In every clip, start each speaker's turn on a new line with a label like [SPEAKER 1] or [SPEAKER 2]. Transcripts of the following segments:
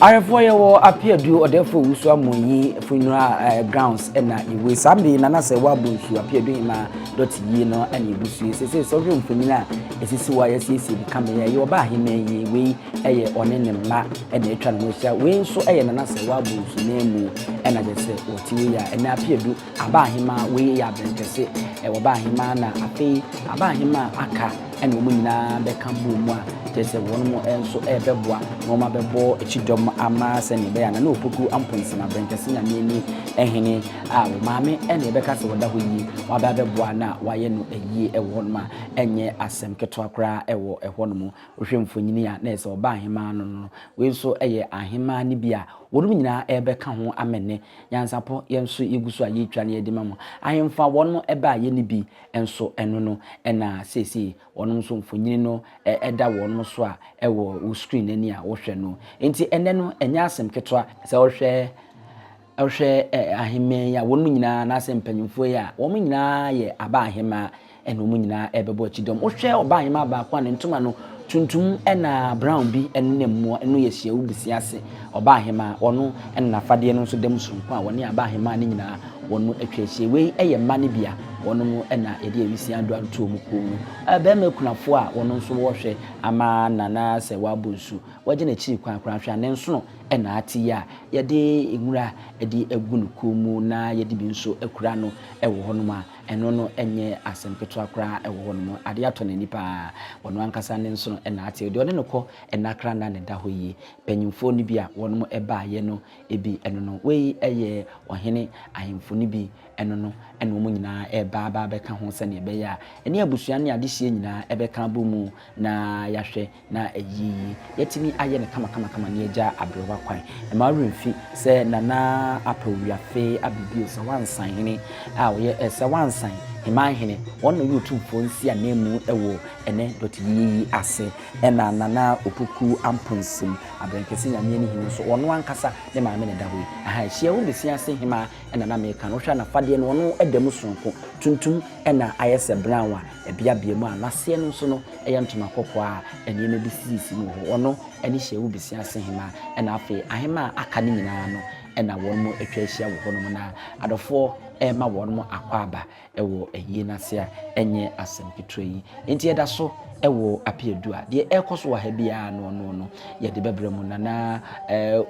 [SPEAKER 1] Arefo ye wo Appiadu odefo wusu amoyi funeral grounds na iwe sambe na se wa Bonsu Appiadu Hemaa.yi no ani busu sese so hwe mfonina esisi wa yesisi bi kamera ye oba Hemaa yi we eye one ne mma na etwa no hia we nso eye na se wa Bonsu na emu na je se otiwe ya na Appiadu aba Hemaa we ya benkese oba Hemaa na afi aba Hemaa aka ene omu nyina be kan bu mu a tese wonu mo enso beboa no ma bebo echidom ama se ne be ya na opoku amponse na benkese na ni ehene a maame ene be ka se woda ho yi wa ba beboa na wa ye no eyi ewo no ma enye asem keto akra ewo eho no mo ohwe mfonyini ya na ese oba Hemaa no we nso eye Hemaa ni bia wonu nyina ebe ka ho amene nyansapo yenso yeguso aye twa ne edima mo ahemfa wono ebe aye ni bi enso eno no na sesi wono nso mfonyini no eda wono so a ewo wo screen ani a wo hwe no enti ene no enya asem keto se wo hwe Hemaa ya wonu nyina na asem panyimfo ya wo nyina ye aba Hemaa eno mu nyina ebebo chidom wo hwe oba Hemaa ba kwa ne ntoma no tuntum ena brown bi enne mo eno ye hia ubisi ase oba Hemaa wono ena fade no nso dem sunko a woni aba Hemaa ni nyina wono atwahie we eye mma ne bia wono mu ena ede awisi ando anto mu ko mu aba makunafo a wono nso wo hwe ama nana se wa Bonsu waje na chi kwan kwan hwe ne nso no ena ati ya yede enwura ede agunu ko mu na yede bi nso akura no ewo hono ma eno no enye asem keto akra ewo hono mo ade ato na nipa wono ankasa ne nso no ena ati de one no ko ena kra na ne da ho yi panyimfo ni bia wono mo eba ye no ebi eno no we eye ohene ahemfo ni bi eno no eno mo nyina eba ba be ka ho se ne be ya ene abusua ne ade hie nyina ebe ka bo mu na yahwe na eyi yetimi aye ne kama ne eja abrewa kwan e ma remfi se nana apawiafe Abibirem se wansan hene a wo ye se wansan Hemaa hene wono YouTube fo nsi a nemu ewo ene.yi ase ena nana opoku amponsim abenkese nyame ni hene so wono ankasa ne maame ne dawo aha hia wo besi ase Hemaa ena na meka no hwa na fade no wono edam sonko tuntum ena ayese brown a ebia biemu a nase no so no eye ntoma kokko a ene na bisisi no wono ene hia wo besi ase Hemaa ena afi Hemaa aka ni nyina no ena wono atwa hia wo hono na adofo ma wono akwaba ewo eyi na se a enye asem kitoi enti eda so ewo Appiadu a de ekoso wa ha bia no ye de Abibirem nana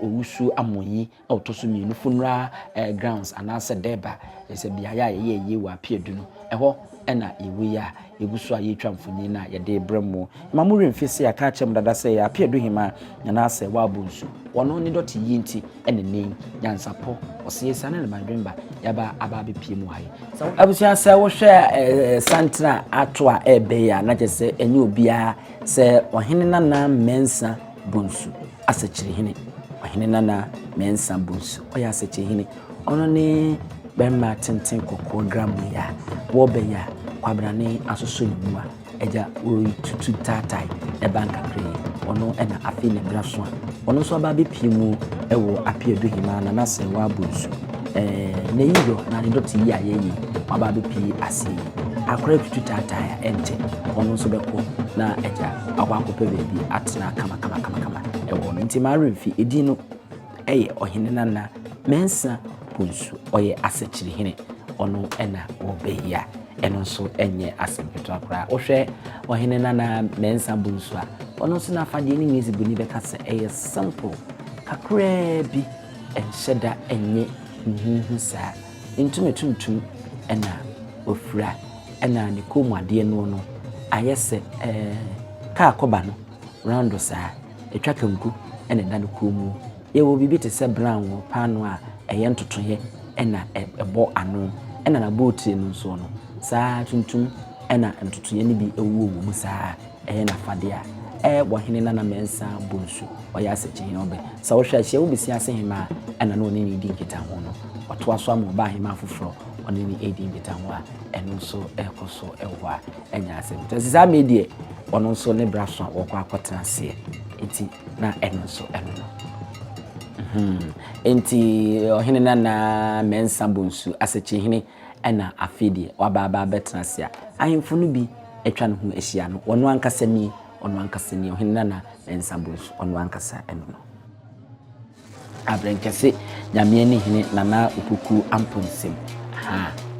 [SPEAKER 1] owusu amoyi otoso mienu funeral grounds anase deba ese bia ya ye wa Appiadu no eho ena ewe ya eguso aye twa mfonyi na ye de Abibirem ma mu remfese aka chem dada se ya Appiadu Hemaa na se wa Bonsu wono ni .yi nti ene ne NYANSAPO ose sane na madwemba yaba aba bepie mu hayi so abusia se wo hwe santra atoa ebe ya na je se enye obia se ohene nana mensa Bonsu asechire hene ohene nana mensa Bonsu oya asechire hene ono ne bemma tenten kokko gram ya wo be ya kwabrane asoso ni mu a eja ori tutu tatai e banka kre ono ena afi ne braso a ono so aba bepie mu ewo Appiadu Hemaa na Serwaa Bonsu ne yido na ne .yi ayeyi aba bepie ase akra tutu tatai ente ono so beko na eja akwa akope bebi atena kama ewo no nti ma remfi edino eye ohene nana mensa Bonsu oye asechire hene ono ena obeya eno so enye asempeto akra ohwe ohene nana mensa Bonsu a ono so na fade ni music buni be ka se eye simple kakra bi enhyeda enye sa intumetuntum ena ofura ena ne komu ade no ayese ka akoba no round sa etwa kanku ena da no komu ye wo bibi te se brown pano a eye ntotoye ena ebo ano ena na booti no so no saa tuntum ena ntotoye ne bi ewu mu saa eye na fade a wohene nana mensa Bonsu oya asechi obe sa wo hwa hia wo besi ase Hemaa ena no ne di nkita ho no wato aso am ba Hemaa foforo one ne edi nkita ho a eno so ekoso ewo a enya ase tesa medie ono so ne braso wo kwa akotena se enti na eno so eno no enti ohene nana mensa Bonsu asechi hene ena afidie waba betena se a ahemfo no bi etwa ne ho ehia no wono ankasa ni ohene nana mensa Bonsu ono ankasa eno no abrenkese nyame ni hene nana upuku amponsem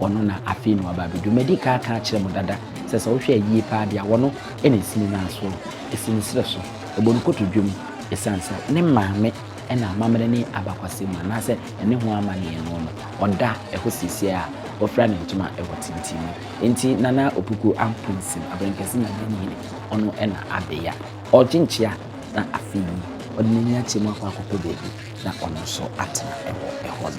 [SPEAKER 1] wono na afi no aba bedu medical ka kire mo dada sese wo hwe yi pa dia wono ene sini na so esini sire so ebonu koto dwom esansa ne maame ena amamre ni abakwase mu na se ene ho amane no no oda ehosisi a ofra ne ntuma ewotintim enti nana opuku amponsem abrenkese nyame ni hene ono ena abeya oginchia na afi odini achi mu akwa akoko bebi na ono so atena eho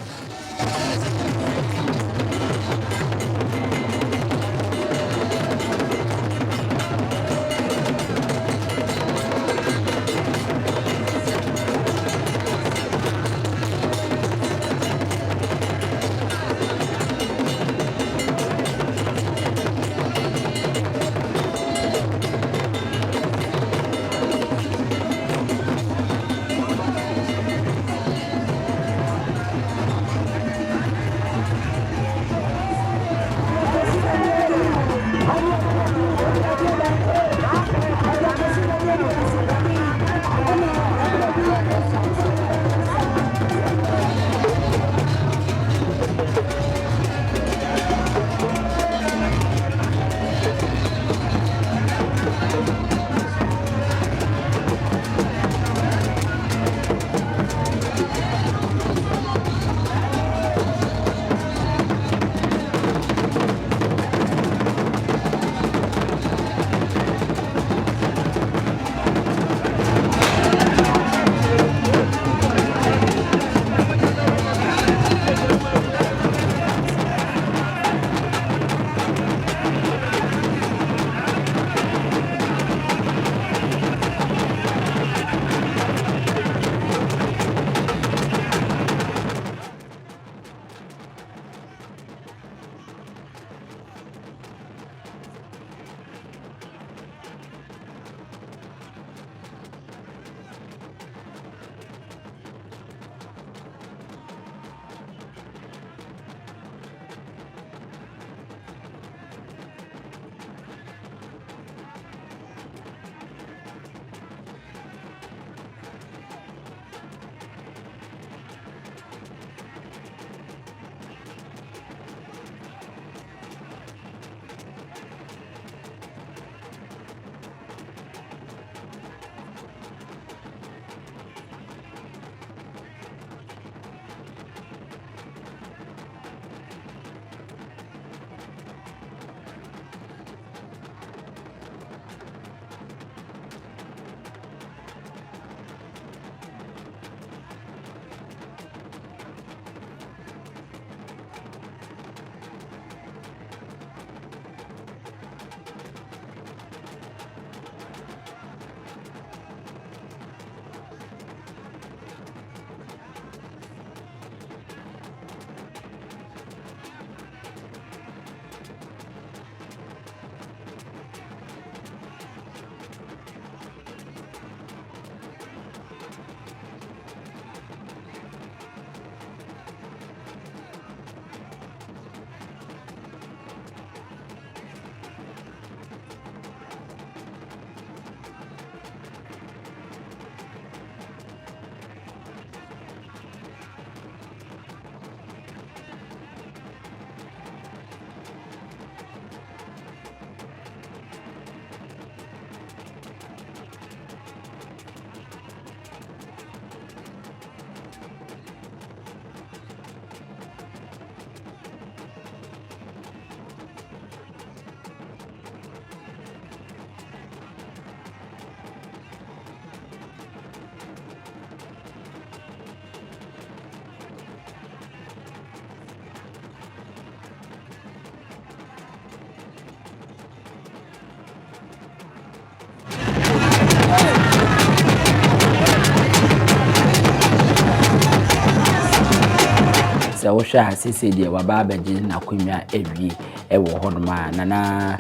[SPEAKER 1] sɛ wo hwɛ asese de wa ba ba gye na kwamia ewie ɛwɔ hɔ no ma nana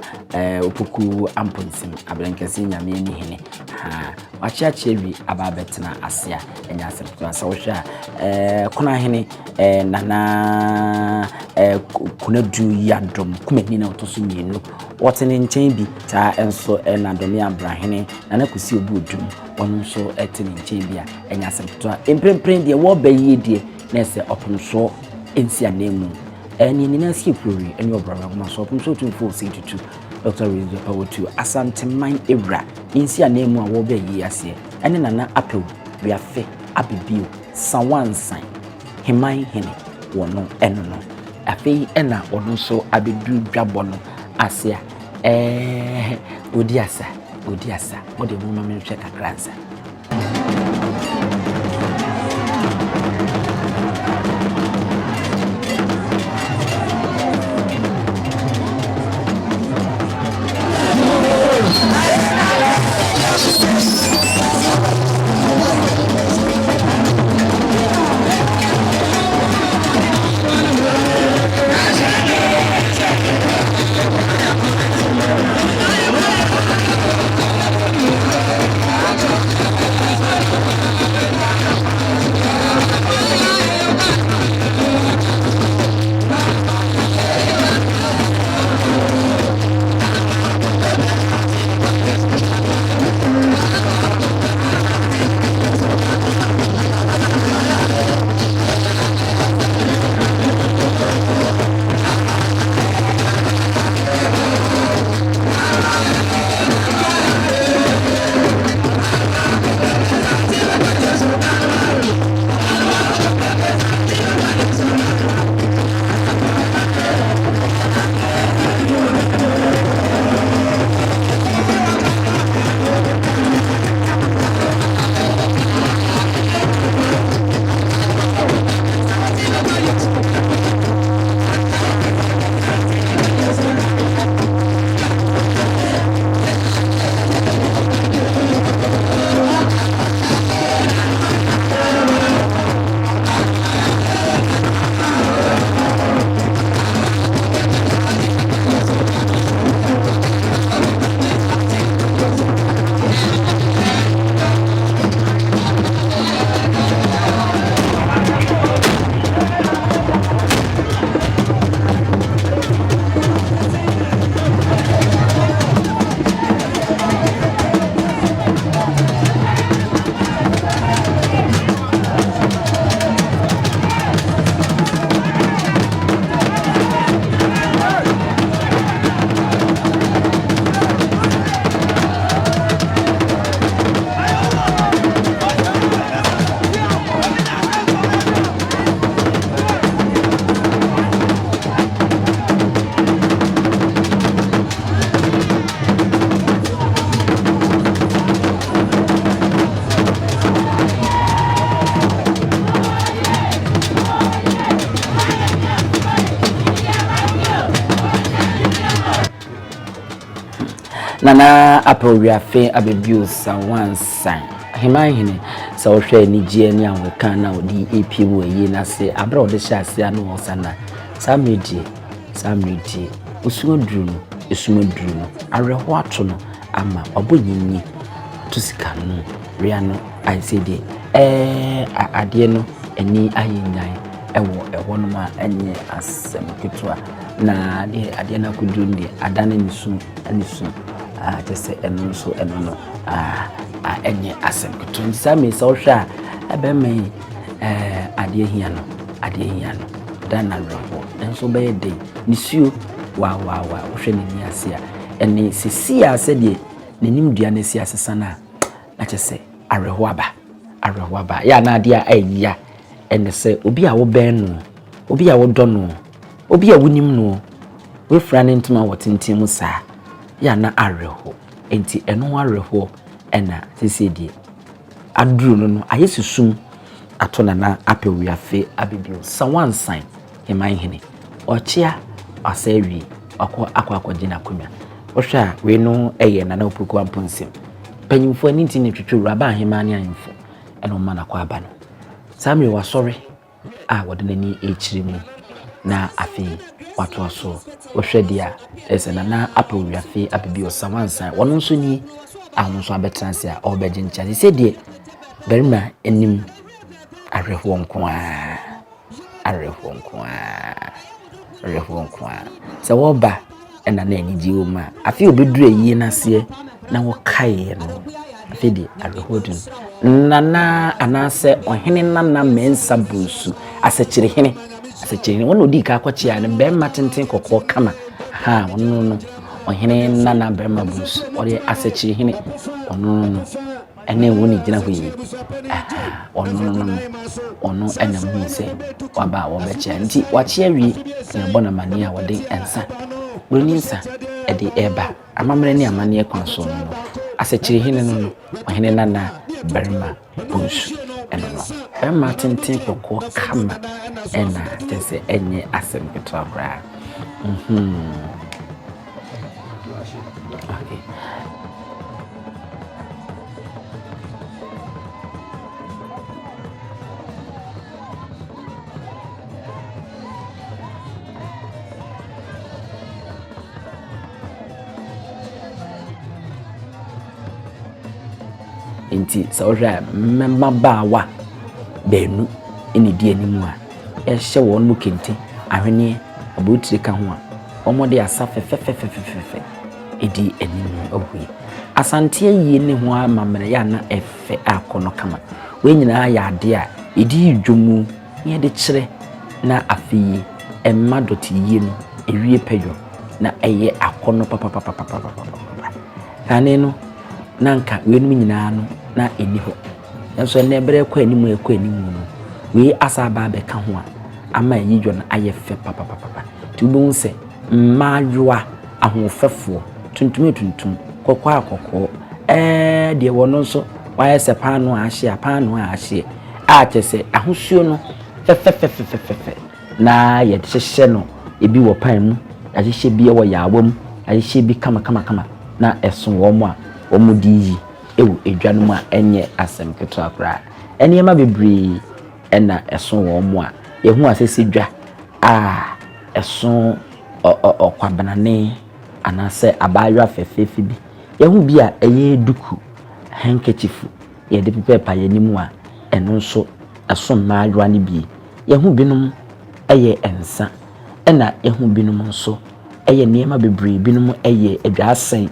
[SPEAKER 1] opoku amponsim abrenkese nyame ni hene ha wachiachi wi aba betena asea enya asɛmto asa wo hwɛ kona hene nana kunadu yadom kumani na otoso mienu wotene nkyɛn bi taa enso na domi abrahene nana kusi obudum wɔn nso etene nkyɛn bi a enya asɛmto a emprempren de wo ba yie de na sɛ ɔpomso ensi anemu ni nina si prori eni obrama kuma so ɔpomso 2462 Dr. Rizzo Power to Asante Man Ebra insi anemu a wo ba yie ase ene nana Appiadu wiafe Abibirem sawansan Hemaa hene wono eno no afei ena wono so abedu dwabɔ no ase a odiasa mo de mo ma me hwɛ kakransa nana Appiadu Abibirem sawansan Hemaa hene sa wo hwɛ ni gie ni anweka na odi epiemu ayi na se abra odi hyase anu osana samedi usumoduru no areho ato no ama obonyinyi tusika no ria no I say de ade no ani ayinyan ewo no ma enye asem ketwa na de ade na kuduru ndi adane nisu anisu just eno so eno no enye asem ketwa nsame so hwa ebeme ade hia no dan na roho enso be de nisuo wa hwe ni asia ene sisi ase de nenim dua na si asesa na chese areho aba ya na ade a ayia ene se obi a wo ben no obi a wo do no obi a wonim no we fra ne ntuma wotintim sa ya na areho enti eno areho ena sisi de aduru no ayesusum atona na Appiadu Abibirem sawansan Hemaa hene ochia asawi akwa gina kumya ohwa we no eye na na opoku amponsim panyimfo ani nti ne twetwe raba Hemaa ne ayimfo eno ma na kwa aba no sami wa sorry a wode nani echiri mu na afi wato so wohwe dia ese na apowiafe abibi osawansan wono nso ni ahun so abetranse a obeje nchase se die berima enim arehwo nko a se wo ba ena na anigi o ma afi obeduru yi na se na wo kae no afi di arehwo dun nana anase ohene nana mensa Bonsu asechire hene wono di ka kwachi ya ne berima tenten kokko kama ha wono no ohene nana berima Bonsu ore asechire hene ono no ene woni gina ho yi ono ena mu se waba wo beche nti wachi awi ne bona mani a wode ensa woni nsa ede eba amamre ni amane ekwan so no asechire hene no ohene nana berima Bonsu eno no berima tenten kokko kama ena tese enye asem ketwa okay. Inti sawra membabawa benu eni die animu a ehye won mu kente ahwene abotire ka ho a omode asa fefefefefefe edi animu ogui asante yie ne ho amamre ya na efe akono kama we nyina ya ade a edi dwomu ye de kire na afi emma doti yie no ewie pedwo na eye akono papa kane no nanka we no nyina no na eni ho enso na ebere kwa animu no we asaba be ka ho a ama yidwo na ayefe papa tubu nse mmaadwa ahofefo tuntum kokwa akoko de wono nso waye se pano ahye a tese ahosuo no fefefefefefe na ye de hyehye no ebi wo pan mu ahye bi wo yawam ahye bi kama na eso wo mu a wo mu di yi ewu edwanum a enye asem keto akra enema bebre ena eso wo mu a ye hu asese dwa eso okwabanane anase abaywa fefefe bi ye hu bi a eye duku handkerchief ye de pepa ye nimu a eno nso eso maadwa ne bi ye hu binum eye ensa ena ye hu binum nso eye niema bebre binum eye edwasen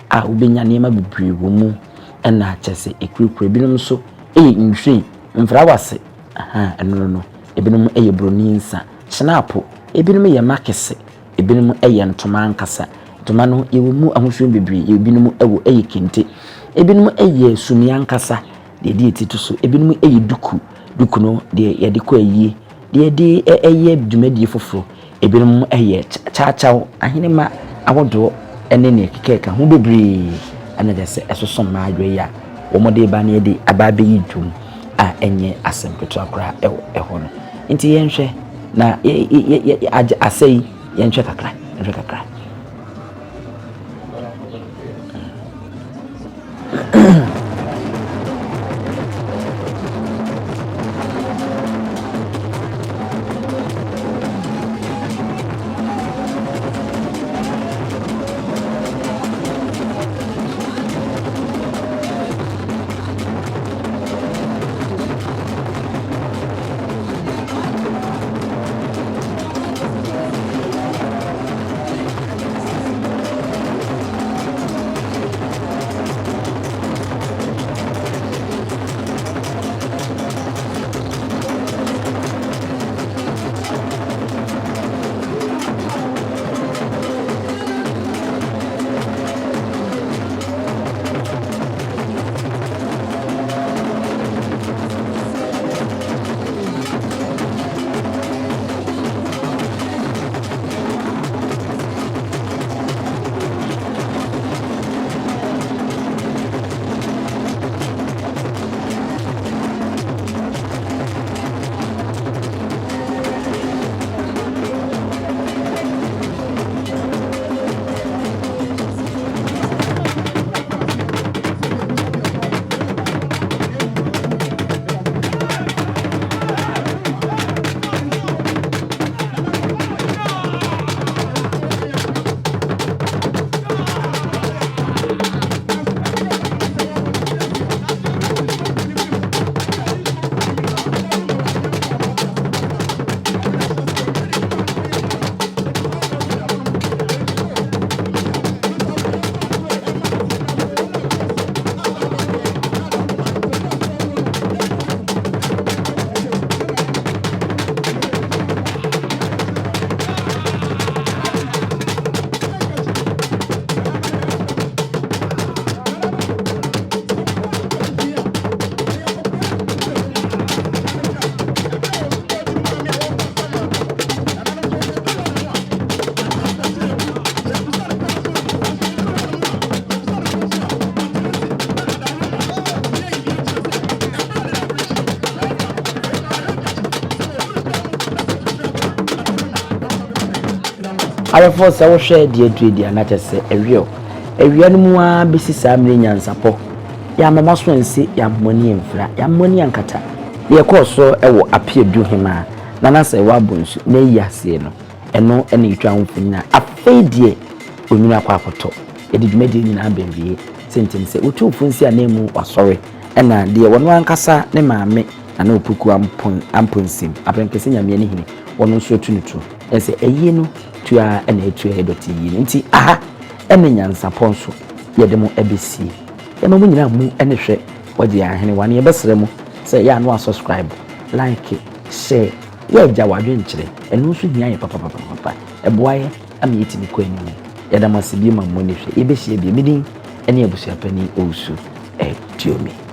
[SPEAKER 1] a ubenya niema bebre wo mu ena chese ekurukure binum so nhwe mfrawase eno no ebinum eye broninsa snapo ebinum ye makese ebinum eye ntoma ankasa ntoma no ye mu ahohwe bebre ebinum ewo eye kente ebinum eye sumi ankasa de di etitu so ebinum eye duku no de ye de ko ayi de eye dwumadi foforo ebinum eye chaachaw ahenema awodo ene ne kekeka ho bebre ana dese esosom maadwe ya wo mode ba ne de ababe yidum a enye asem keto akra eho no nti yenhwe na asei yenhwe kakra Arefo se wo hwe de adredi anache se ewio no mu a besi saa mre nyansapo ya mama so nsi ya moni emfra ya moni ankata ye koso ewo Appiadu Hemaa na na se wa Bonsu na yi ase no eno ene yitwa honfuna afedie onwina kwa akoto ye de dwumadi nyina abemwie sentim se otu funsi anemu wasore ena de wono ankasa ne maame ana opuku amponsim aprenkese nyame ne hini wono so tunutu ese eyi no tua ena etu edoti yi nti aha ene nyansapo nso ye de mo ebesi ye no nyina mu ene hwe wodi ahene wane ye besere mu se ya no subscribe like share ye gya wadwe nkyere eno nso hia ye papa eboaye am yetimi ko anim ye da masibi ma mo ne hwe ye behie bi medin ene abusuapani Bonsu tiomi